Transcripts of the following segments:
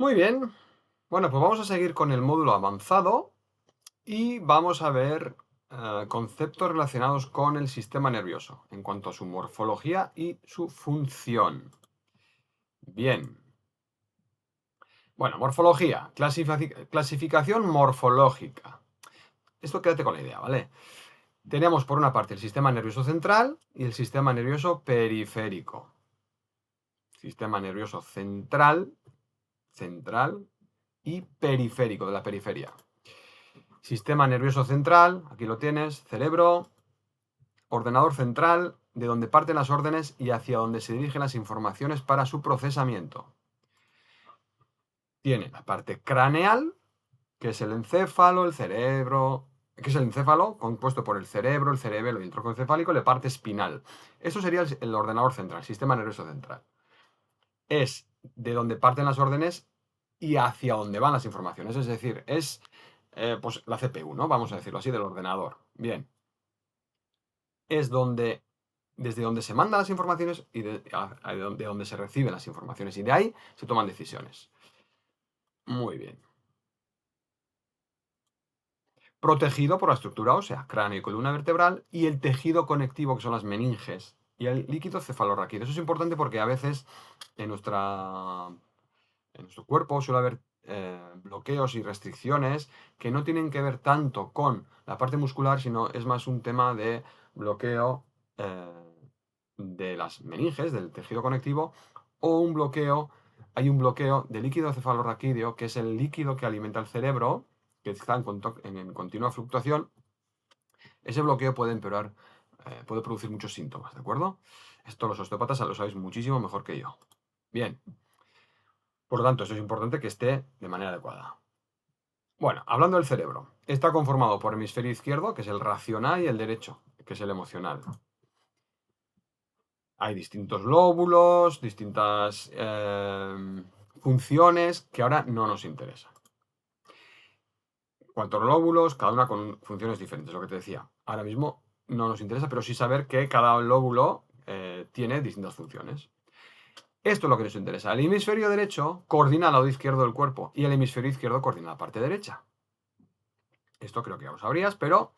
Muy bien. Bueno, pues vamos a seguir con el módulo avanzado y vamos a ver conceptos relacionados con el sistema nervioso en cuanto a su morfología y su función. Bien. Bueno, morfología, clasificación morfológica. Esto quédate con la idea, ¿vale? Tenemos por una parte el sistema nervioso central y el sistema nervioso periférico. Sistema nervioso central y periférico, de la periferia. Sistema nervioso central, aquí lo tienes, cerebro, ordenador central, de donde parten las órdenes y hacia donde se dirigen las informaciones para su procesamiento. Tiene la parte craneal, que es el encéfalo, el cerebro, que es el encéfalo compuesto por el cerebelo y el tronco encefálico, y la parte espinal. Eso sería el ordenador central, sistema nervioso central. Es de donde parten las órdenes y hacia dónde van las informaciones. Es decir, es pues la CPU, ¿no? Vamos a decirlo así, del ordenador. Bien. Es desde donde se mandan las informaciones y de donde se reciben las informaciones. Y de ahí se toman decisiones. Muy bien. Protegido por la estructura ósea, cráneo y columna vertebral, y el tejido conectivo, que son las meninges, y el líquido cefalorraquídeo. Eso es importante porque a veces en, en nuestro cuerpo suele haber bloqueos y restricciones que no tienen que ver tanto con la parte muscular, sino es más un tema de bloqueo de las meninges, del tejido conectivo, o hay un bloqueo del líquido cefalorraquídeo, que es el líquido que alimenta el cerebro, que está en continua fluctuación. Ese bloqueo puede empeorar, puede producir muchos síntomas, ¿de acuerdo? Esto los osteópatas lo sabéis muchísimo mejor que yo. Bien, por lo tanto, eso es importante que esté de manera adecuada. Bueno, hablando del cerebro, está conformado por el hemisferio izquierdo, que es el racional, y el derecho, que es el emocional. Hay distintos lóbulos, distintas funciones que ahora no nos interesan. 4 lóbulos, cada una con funciones diferentes, lo que te decía. Ahora mismo no nos interesa, pero sí saber que cada lóbulo tiene distintas funciones. Esto es lo que nos interesa. El hemisferio derecho coordina el lado izquierdo del cuerpo y el hemisferio izquierdo coordina la parte derecha. Esto creo que ya lo sabrías, pero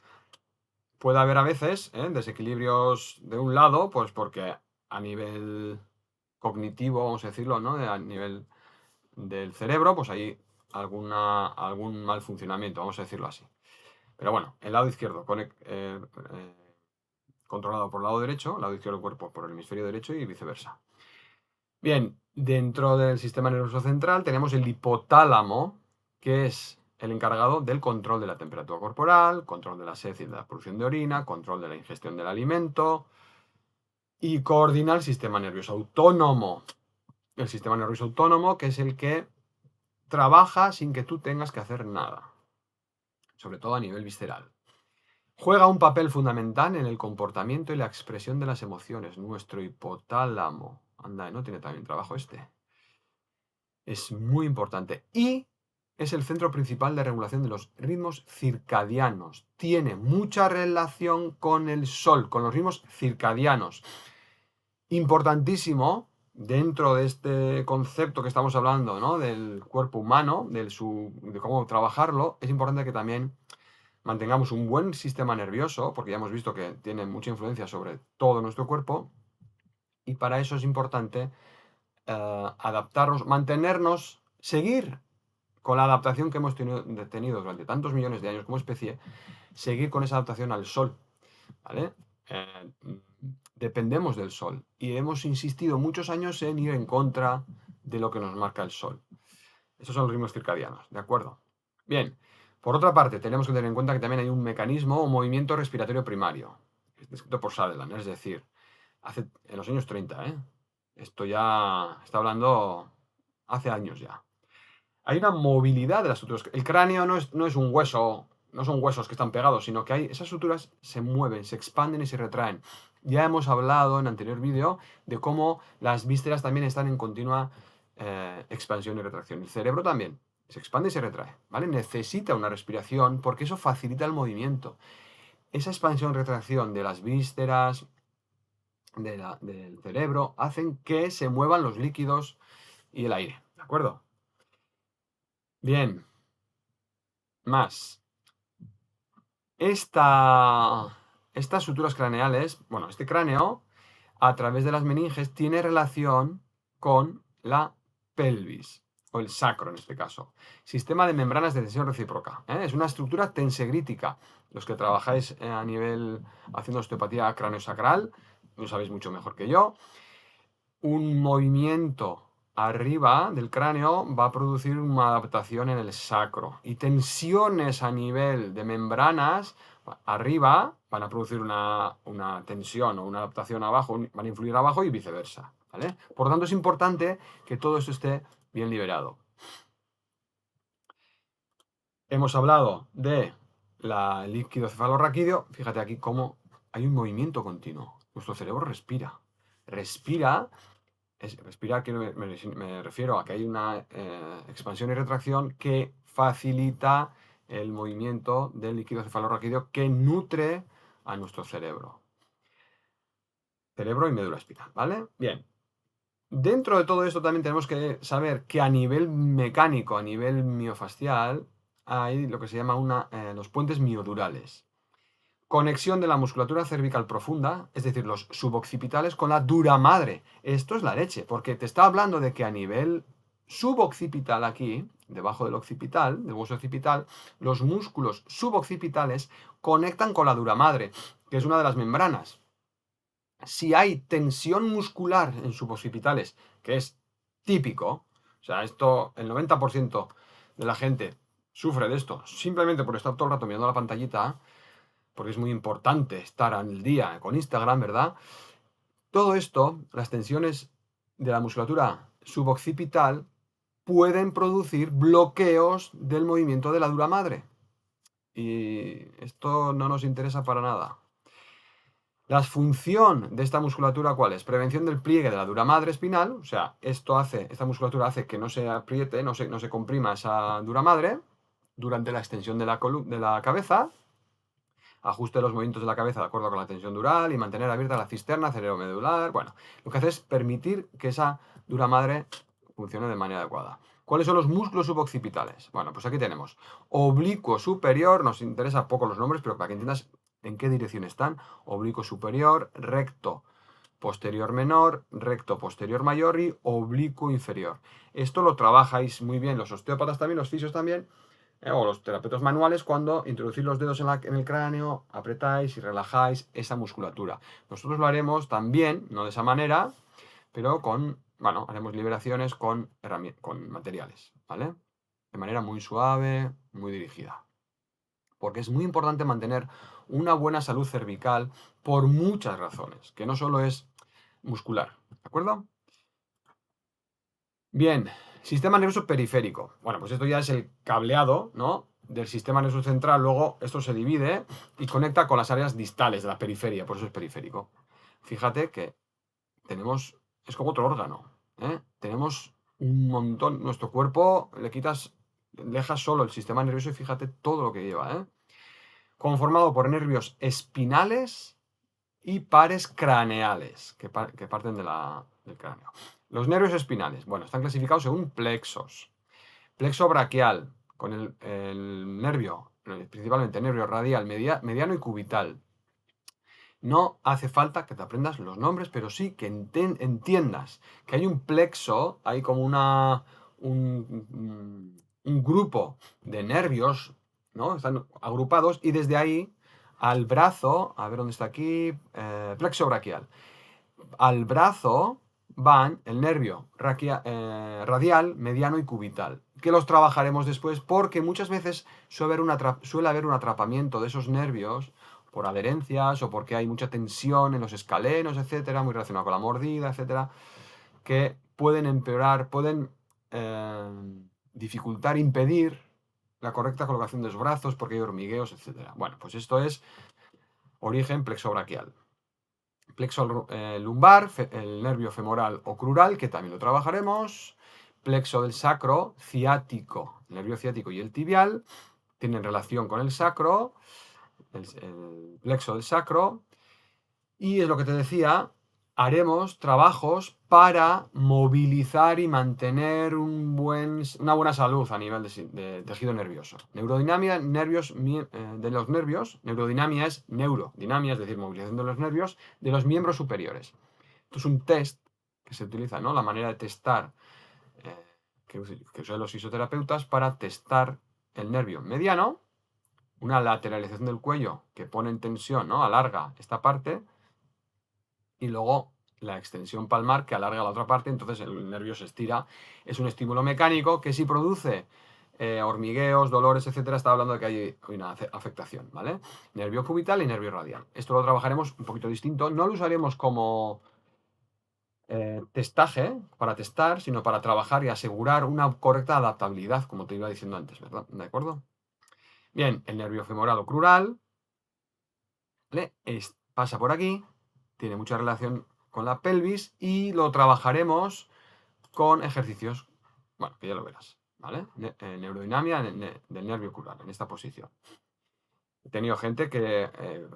puede haber a veces desequilibrios de un lado, pues porque a nivel cognitivo, vamos a decirlo, ¿no? A nivel del cerebro, pues hay algún mal funcionamiento, vamos a decirlo así. Pero bueno, el lado izquierdo controlado por el lado derecho, el lado izquierdo del cuerpo por el hemisferio derecho y viceversa. Bien, dentro del sistema nervioso central tenemos el hipotálamo, que es el encargado del control de la temperatura corporal, control de la sed y de la producción de orina, control de la ingestión del alimento y coordina el sistema nervioso autónomo. El sistema nervioso autónomo, que es el que trabaja sin que tú tengas que hacer nada, sobre todo a nivel visceral. Juega un papel fundamental en el comportamiento y la expresión de las emociones. Nuestro hipotálamo. Anda, ¿no tiene también trabajo este? Es muy importante. Y es el centro principal de regulación de los ritmos circadianos. Tiene mucha relación con el sol, con los ritmos circadianos. Importantísimo dentro de este concepto que estamos hablando, ¿no? Del cuerpo humano, de cómo trabajarlo. Es importante que también mantengamos un buen sistema nervioso, porque ya hemos visto que tiene mucha influencia sobre todo nuestro cuerpo. Y para eso es importante adaptarnos, mantenernos, seguir con la adaptación que hemos tenido durante tantos millones de años como especie, seguir con esa adaptación al sol, ¿vale? Eh, Dependemos del sol y hemos insistido muchos años en ir en contra de lo que nos marca el sol. Esos son los ritmos circadianos, ¿de acuerdo? Bien, por otra parte, tenemos que tener en cuenta que también hay un mecanismo o movimiento respiratorio primario, descrito por Sutherland, es decir, en los años 30, ¿eh? Esto ya está hablando hace años ya. Hay una movilidad de las suturas. El cráneo no es un hueso, no son huesos que están pegados, sino que esas suturas se mueven, se expanden y se retraen. Ya hemos hablado en anterior vídeo de cómo las vísceras también están en continua expansión y retracción. El cerebro también se expande y se retrae, ¿vale? Necesita una respiración porque eso facilita el movimiento. Esa expansión y retracción de las vísceras, del cerebro, hacen que se muevan los líquidos y el aire, ¿de acuerdo? Bien, más. Estas suturas craneales, bueno, este cráneo, a través de las meninges, tiene relación con la pelvis, o el sacro en este caso. Sistema de membranas de tensión recíproca. Es una estructura tensegrítica. Los que trabajáis a nivel haciendo osteopatía craneosacral, lo sabéis mucho mejor que yo. Un movimiento arriba del cráneo va a producir una adaptación en el sacro y tensiones a nivel de membranas arriba van a producir una tensión o una adaptación abajo, van a influir abajo y viceversa, ¿vale? Por lo tanto, es importante que todo esto esté bien liberado. Hemos hablado de el líquido cefalorraquídeo. Fíjate aquí cómo hay un movimiento continuo. Nuestro cerebro respira. Respira. Respirar, que me refiero a que hay una expansión y retracción que facilita el movimiento del líquido cefalorraquídeo que nutre a nuestro cerebro. Cerebro y médula espinal, ¿vale? Bien. Dentro de todo esto también tenemos que saber que a nivel mecánico, a nivel miofascial, hay lo que se llama los puentes miodurales. Conexión de la musculatura cervical profunda, es decir, los suboccipitales, con la dura madre. Esto es la leche, porque te está hablando de que a nivel suboccipital aquí, debajo del occipital, del hueso occipital, los músculos suboccipitales conectan con la dura madre, que es una de las membranas. Si hay tensión muscular en suboccipitales, que es típico, o sea, esto, el 90% de la gente sufre de esto, simplemente por estar todo el rato mirando la pantallita, porque es muy importante estar al día con Instagram, ¿verdad? Todo esto, las tensiones de la musculatura suboccipital, pueden producir bloqueos del movimiento de la dura madre. Y esto no nos interesa para nada. La función de esta musculatura, ¿cuál es? Prevención del pliegue de la dura madre espinal, o sea, esta musculatura hace que no se apriete, no se comprima esa dura madre durante la extensión de la cabeza. Ajuste los movimientos de la cabeza de acuerdo con la tensión dural y mantener abierta la cisterna cerebromedular. Bueno, lo que hace es permitir que esa dura madre funcione de manera adecuada. ¿Cuáles son los músculos suboccipitales? Bueno, pues aquí tenemos oblicuo superior, nos interesa poco los nombres, pero para que entiendas en qué dirección están. Oblicuo superior, recto posterior menor, recto posterior mayor y oblicuo inferior. Esto lo trabajáis muy bien los osteópatas también, los fisios también, o los terapeutas manuales, cuando introducís los dedos en el cráneo, apretáis y relajáis esa musculatura. Nosotros lo haremos también, no de esa manera, pero haremos liberaciones con materiales, ¿vale? De manera muy suave, muy dirigida. Porque es muy importante mantener una buena salud cervical por muchas razones, que no solo es muscular, ¿de acuerdo? Bien, sistema nervioso periférico. Bueno, pues esto ya es el cableado, ¿no? Del sistema nervioso central. Luego esto se divide y conecta con las áreas distales de la periferia, por eso es periférico. Fíjate que es como otro órgano, ¿eh? Tenemos un montón, nuestro cuerpo dejas solo el sistema nervioso y fíjate todo lo que lleva, ¿eh? Conformado por nervios espinales y pares craneales, que parten del cráneo. Los nervios espinales, bueno, están clasificados según plexos. Plexo braquial, con el nervio, principalmente nervio radial, mediano y cubital. No hace falta que te aprendas los nombres, pero sí que entiendas que hay un plexo, hay como un grupo de nervios, ¿no? Están agrupados y desde ahí al brazo, a ver dónde está aquí, plexo braquial. Al brazo van el nervio radial, mediano y cubital, que los trabajaremos después porque muchas veces suele haber un atrapamiento de esos nervios por adherencias o porque hay mucha tensión en los escalenos, etcétera, muy relacionado con la mordida, etcétera, que pueden empeorar, pueden dificultar, impedir la correcta colocación de los brazos porque hay hormigueos, etcétera. Bueno, pues esto es origen plexobraquial. Plexo lumbar, el nervio femoral o crural, que también lo trabajaremos. Plexo del sacro, ciático, el nervio ciático y el tibial tienen relación con el sacro, el plexo del sacro. Y es lo que te decía, haremos trabajos para movilizar y mantener una buena salud a nivel de tejido nervioso. Neurodinamia, de los nervios. Neurodinamia es neurodinamia, es decir, movilización de los nervios de los miembros superiores. Esto es un test que se utiliza, ¿no? La manera de testar que usan los fisioterapeutas para testar el nervio mediano, una lateralización del cuello que pone en tensión, ¿no? Alarga esta parte, y luego la extensión palmar que alarga la otra parte, entonces el nervio se estira. Es un estímulo mecánico que si produce hormigueos, dolores, etcétera, está hablando de que hay una afectación, ¿vale? Nervio cubital y nervio radial. Esto lo trabajaremos un poquito distinto. No lo usaremos como testaje, para testar, sino para trabajar y asegurar una correcta adaptabilidad, como te iba diciendo antes, ¿verdad? ¿De acuerdo? Bien, el nervio femoral o crural, ¿vale? Pasa por aquí, tiene mucha relación con la pelvis y lo trabajaremos con ejercicios, bueno, que ya lo verás, ¿vale? Neurodinamia del nervio crural, en esta posición. He tenido gente que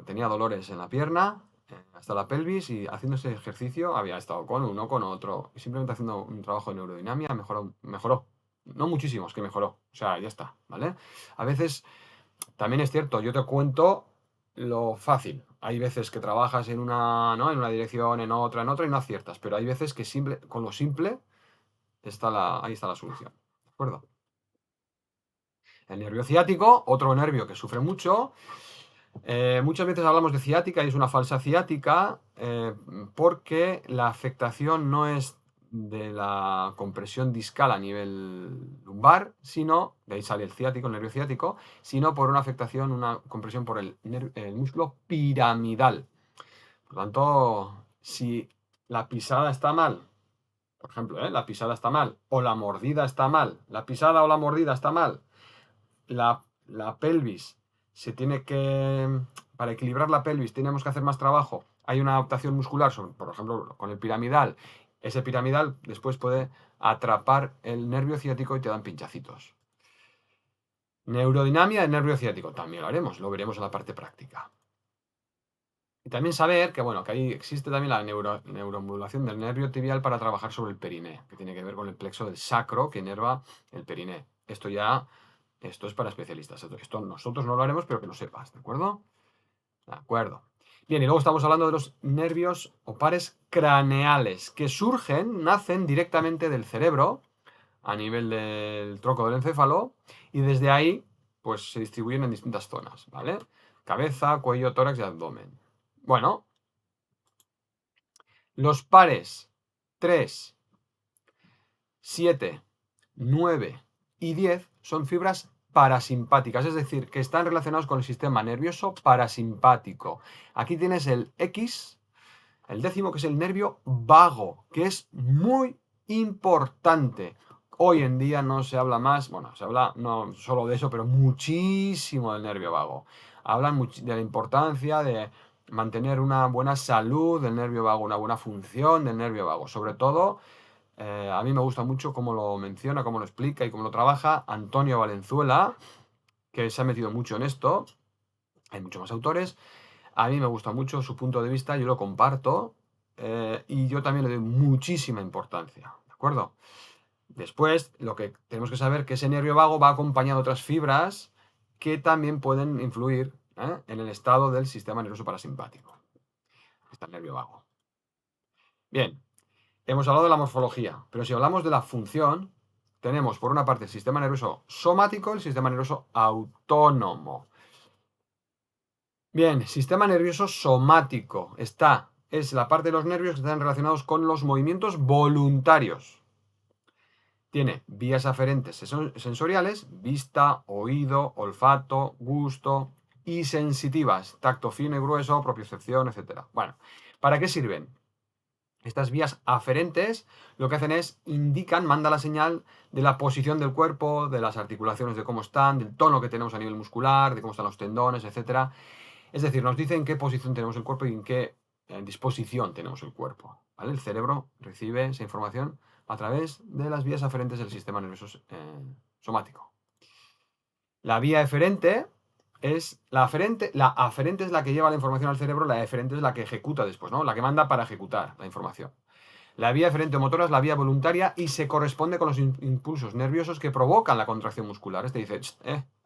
tenía dolores en la pierna, hasta la pelvis, y haciendo ese ejercicio había estado con uno, con otro, y simplemente haciendo un trabajo de neurodinamia mejoró. No muchísimo, es que mejoró. O sea, ya está, ¿vale? A veces, también es cierto, yo te cuento lo fácil. Hay veces que trabajas en una, ¿no? En una dirección, en otra, y no aciertas, pero hay veces que con lo simple ahí está la solución. ¿De acuerdo? El nervio ciático, otro nervio que sufre mucho. Muchas veces hablamos de ciática y es una falsa ciática porque la afectación no es de la compresión discal a nivel lumbar, sino, de ahí sale el ciático, el nervio ciático, sino por una afectación, una compresión por el músculo piramidal. Por lo tanto, si la pisada está mal, por ejemplo, la pisada está mal, o la mordida está mal, la pisada o la mordida está mal, la pelvis se tiene que, para equilibrar la pelvis tenemos que hacer más trabajo, hay una adaptación muscular, por ejemplo, con el piramidal, ese piramidal después puede atrapar el nervio ciático y te dan pinchacitos. Neurodinamia del nervio ciático, también lo haremos, lo veremos en la parte práctica. Y también saber que, bueno, que ahí existe también la neuromodulación del nervio tibial para trabajar sobre el periné, que tiene que ver con el plexo del sacro que inerva el periné. Esto es para especialistas. Esto nosotros no lo haremos, pero que lo sepas, ¿de acuerdo? De acuerdo. Bien, y luego estamos hablando de los nervios o pares craneales, que nacen directamente del cerebro, a nivel del tronco del encéfalo, y desde ahí, pues se distribuyen en distintas zonas, ¿vale? Cabeza, cuello, tórax y abdomen. Bueno, los pares 3, 7, 9 y 10 son fibras parasimpáticas, es decir, que están relacionados con el sistema nervioso parasimpático. Aquí tienes el X, el décimo, que es el nervio vago, que es muy importante. Hoy en día no se habla más, bueno, se habla no solo de eso, pero muchísimo del nervio vago. Hablan de la importancia de mantener una buena salud del nervio vago, una buena función del nervio vago. Sobre todo, a mí me gusta mucho cómo lo menciona, cómo lo explica y cómo lo trabaja Antonio Valenzuela, que se ha metido mucho en esto. Hay muchos más autores. A mí me gusta mucho su punto de vista, yo lo comparto y yo también le doy muchísima importancia, ¿de acuerdo? Después, lo que tenemos que saber es que ese nervio vago va acompañado de otras fibras que también pueden influir en el estado del sistema nervioso parasimpático. Está el nervio vago. Bien, hemos hablado de la morfología, pero si hablamos de la función, tenemos por una parte el sistema nervioso somático y el sistema nervioso autónomo. Bien, sistema nervioso somático. Es la parte de los nervios que están relacionados con los movimientos voluntarios. Tiene vías aferentes sensoriales, vista, oído, olfato, gusto, y sensitivas, tacto fino y grueso, propiocepción, etc. Bueno, ¿para qué sirven? Estas vías aferentes lo que hacen es mandan la señal de la posición del cuerpo, de las articulaciones, de cómo están, del tono que tenemos a nivel muscular, de cómo están los tendones, etc. Es decir, nos dice en qué posición tenemos el cuerpo y en qué disposición tenemos el cuerpo, ¿vale? El cerebro recibe esa información a través de las vías aferentes del sistema nervioso somático. La vía eferente es la aferente. La aferente es la que lleva la información al cerebro, la eferente es la que ejecuta después, ¿no? La que manda para ejecutar la información. La vía eferente motora es la vía voluntaria y se corresponde con los impulsos nerviosos que provocan la contracción muscular. Este dice,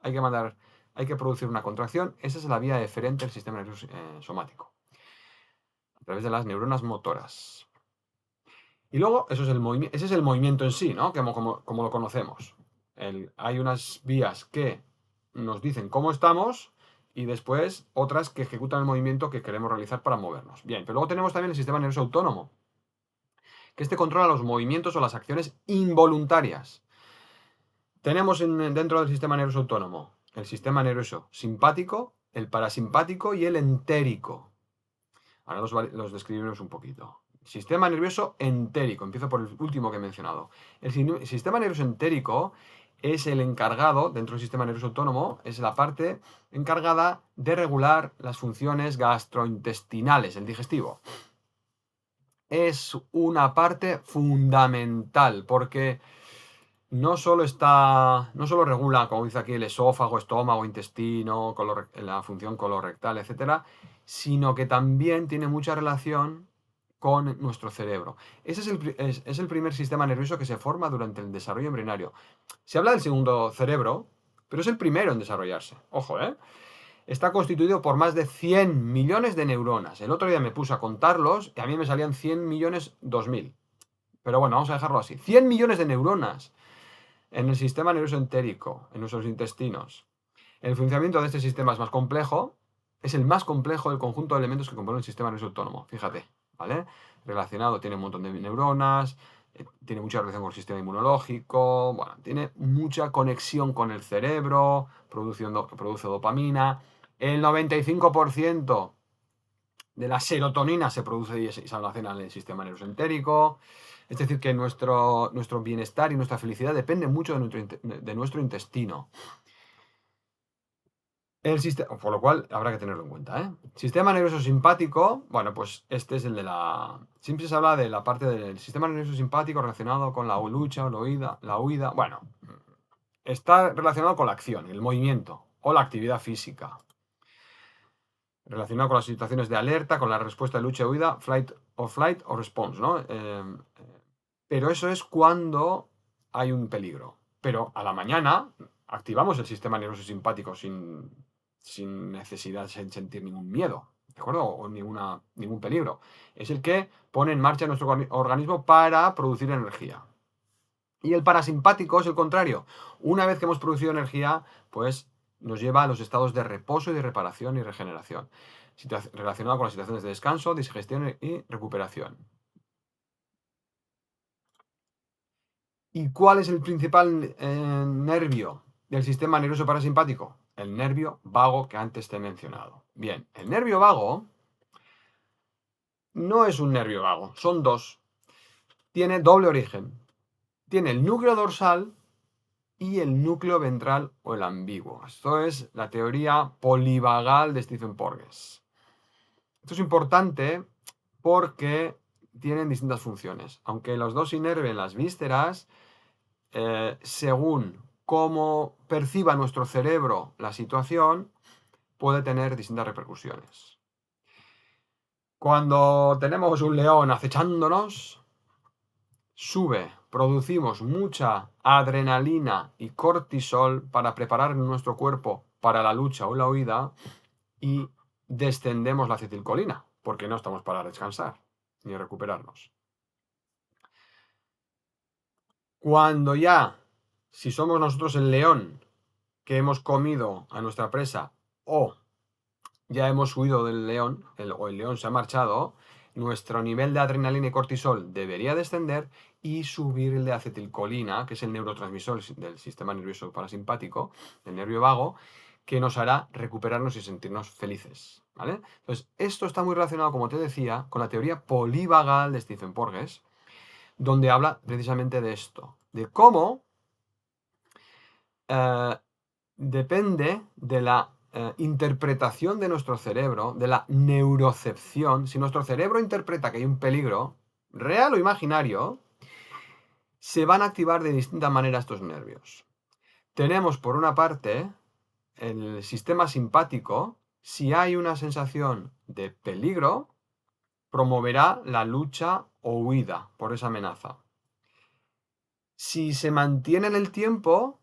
hay que producir una contracción. Esa es la vía eferente del sistema nervioso somático, a través de las neuronas motoras. Y luego, ese es el movimiento en sí, ¿no? Como lo conocemos. Hay unas vías que nos dicen cómo estamos y después otras que ejecutan el movimiento que queremos realizar para movernos. Bien, pero luego tenemos también el sistema nervioso autónomo, que este controla los movimientos o las acciones involuntarias. Tenemos dentro del sistema nervioso autónomo el sistema nervioso simpático, el parasimpático y el entérico. Ahora los describimos un poquito. Sistema nervioso entérico. Empiezo por el último que he mencionado. El sistema nervioso entérico es el encargado, dentro del sistema nervioso autónomo, es la parte encargada de regular las funciones gastrointestinales, el digestivo. Es una parte fundamental porque no solo regula, como dice aquí, el esófago, estómago, intestino, la función colorectal, etcétera, sino que también tiene mucha relación con nuestro cerebro. Ese es el primer sistema nervioso que se forma durante el desarrollo embrionario. Se habla del segundo cerebro, pero es el primero en desarrollarse. Ojo, ¿eh? Está constituido por más de 100 millones de neuronas. El otro día me puse a contarlos y a mí me salían 100 millones 2000. Pero bueno, vamos a dejarlo así. 100 millones de neuronas en el sistema nervioso entérico, en nuestros intestinos. El funcionamiento de este sistema es más complejo, es el más complejo del conjunto de elementos que componen el sistema nervioso autónomo. Fíjate, ¿vale? Relacionado, tiene un montón de neuronas, tiene mucha relación con el sistema inmunológico, bueno, tiene mucha conexión con el cerebro, produce dopamina. El 95% de la serotonina se produce y se almacena en el sistema nervioso entérico. Es decir, que nuestro bienestar y nuestra felicidad depende mucho de nuestro intestino. Por lo cual habrá que tenerlo en cuenta, ¿eh? Sistema nervioso simpático, bueno, pues este es el de siempre se habla de la parte del sistema nervioso simpático relacionado con la lucha o la huida. Bueno, está relacionado con la acción, el movimiento o la actividad física. Relacionado con las situaciones de alerta, con la respuesta de lucha, huida, flight o response, ¿no? Pero eso es cuando hay un peligro. Pero a la mañana activamos el sistema nervioso simpático sin necesidad de sentir ningún miedo, ¿de acuerdo? O ningún peligro. Es el que pone en marcha nuestro organismo para producir energía. Y el parasimpático es el contrario. Una vez que hemos producido energía, pues nos lleva a los estados de reposo y de reparación y regeneración, relacionado con las situaciones de descanso, digestión y recuperación. ¿Y cuál es el principal nervio del sistema nervioso parasimpático? El nervio vago que antes te he mencionado. Bien, el nervio vago no es un nervio vago, son dos. Tiene doble origen. Tiene el núcleo dorsal y el núcleo ventral o el ambiguo. Esto es la teoría polivagal de Stephen Porges. Esto es importante porque tienen distintas funciones. Aunque los dos inerven las vísceras, según cómo perciba nuestro cerebro la situación, puede tener distintas repercusiones. Cuando tenemos un león acechándonos, producimos mucha adrenalina y cortisol para preparar nuestro cuerpo para la lucha o la huida y descendemos la acetilcolina, porque no estamos para descansar ni recuperarnos. Cuando si somos nosotros el león que hemos comido a nuestra presa o ya hemos huido del león, o el león se ha marchado, nuestro nivel de adrenalina y cortisol debería descender y subir el de acetilcolina, que es el neurotransmisor del sistema nervioso parasimpático, del nervio vago, que nos hará recuperarnos y sentirnos felices, ¿vale? Entonces, esto está muy relacionado, como te decía, con la teoría polivagal de Stephen Porges, donde habla precisamente de esto, de cómo depende de la interpretación de nuestro cerebro, de la neurocepción. Si nuestro cerebro interpreta que hay un peligro, real o imaginario, se van a activar de distinta manera estos nervios. Tenemos, por una parte, el sistema simpático, si hay una sensación de peligro, promoverá la lucha o huida por esa amenaza. Si se mantiene en el tiempo,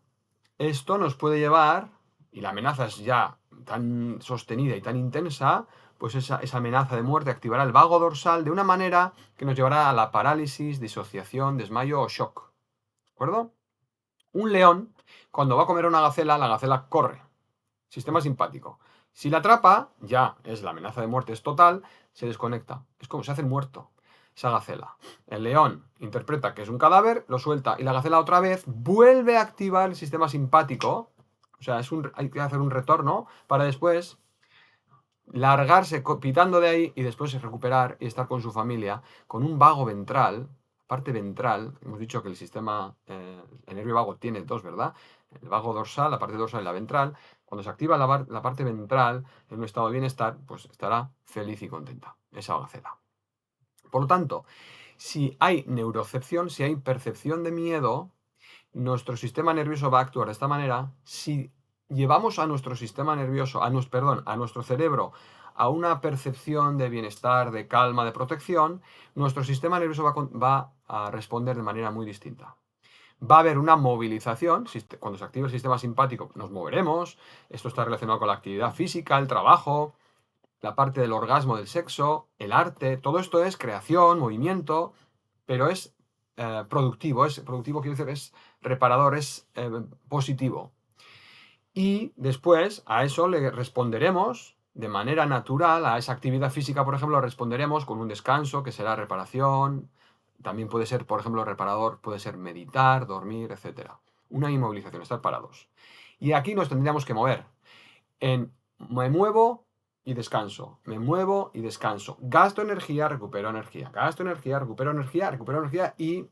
esto nos puede llevar, y la amenaza es ya tan sostenida y tan intensa, pues esa amenaza de muerte activará el vago dorsal de una manera que nos llevará a la parálisis, disociación, desmayo o shock. ¿De acuerdo? Un león, cuando va a comer a una gacela, la gacela corre. Sistema simpático. Si la atrapa, ya es la amenaza de muerte, es total, se desconecta. Es como se hace muerto esa gacela. El león interpreta que es un cadáver, lo suelta y la gacela otra vez vuelve a activar el sistema simpático. O sea, hay que hacer un retorno para después largarse pitando de ahí y después recuperar y estar con su familia con un vago ventral, parte ventral. Hemos dicho que el sistema, el nervio vago tiene dos, ¿verdad? El vago dorsal, la parte dorsal y la ventral. Cuando se activa la parte ventral en un estado de bienestar, pues estará feliz y contenta esa gacela. Por lo tanto, si hay neurocepción, si hay percepción de miedo, nuestro sistema nervioso va a actuar de esta manera. Si llevamos a nuestro sistema nervioso, a nuestro cerebro, a una percepción de bienestar, de calma, de protección, nuestro sistema nervioso va a responder de manera muy distinta. Va a haber una movilización, cuando se activa el sistema simpático nos moveremos, esto está relacionado con la actividad física, el trabajo, la parte del orgasmo, del sexo, el arte, todo esto es creación, movimiento, pero es productivo, quiere decir, es reparador, es positivo. Y después a eso le responderemos de manera natural, a esa actividad física, por ejemplo, responderemos con un descanso, que será reparación. También puede ser, por ejemplo, reparador, puede ser meditar, dormir, etc. Una inmovilización, estar parados. Y aquí nos tendríamos que mover en me muevo y descanso, me muevo y descanso. Gasto energía, recupero energía. Gasto energía, recupero energía y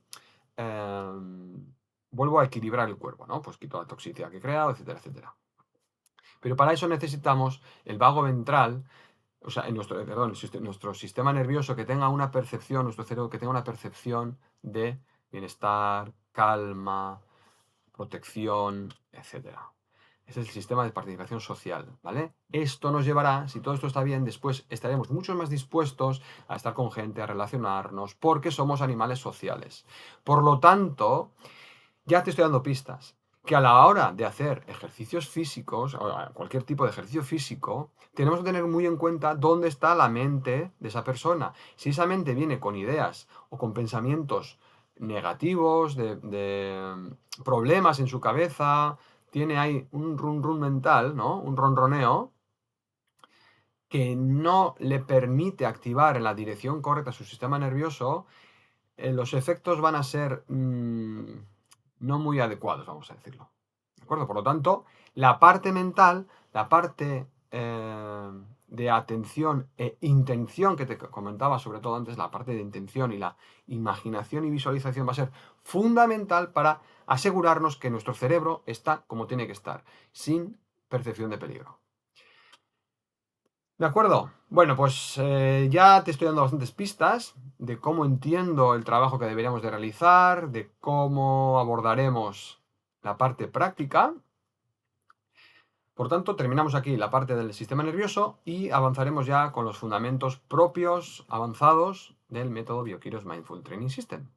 vuelvo a equilibrar el cuerpo, ¿no? Pues quito la toxicidad que he creado, etcétera, etcétera. Pero para eso necesitamos el vago ventral, o sea, nuestro sistema nervioso que tenga una percepción, nuestro cerebro que tenga una percepción de bienestar, calma, protección, etcétera. Ese es el sistema de participación social, ¿vale? Esto nos llevará, si todo esto está bien, después estaremos mucho más dispuestos a estar con gente, a relacionarnos, porque somos animales sociales. Por lo tanto, ya te estoy dando pistas, que a la hora de hacer ejercicios físicos, o cualquier tipo de ejercicio físico, tenemos que tener muy en cuenta dónde está la mente de esa persona. Si esa mente viene con ideas o con pensamientos negativos, de problemas en su cabeza, tiene ahí un run mental, ¿no? Un ronroneo que no le permite activar en la dirección correcta su sistema nervioso, los efectos van a ser no muy adecuados, vamos a decirlo. ¿De acuerdo? Por lo tanto, la parte mental, la parte de atención e intención que te comentaba, sobre todo antes, la parte de intención y la imaginación y visualización va a ser fundamental para asegurarnos que nuestro cerebro está como tiene que estar, sin percepción de peligro. ¿De acuerdo? Bueno, pues ya te estoy dando bastantes pistas de cómo entiendo el trabajo que deberíamos de realizar, de cómo abordaremos la parte práctica. Por tanto, terminamos aquí la parte del sistema nervioso y avanzaremos ya con los fundamentos propios, avanzados, del método Bioquírios Mindful Training System.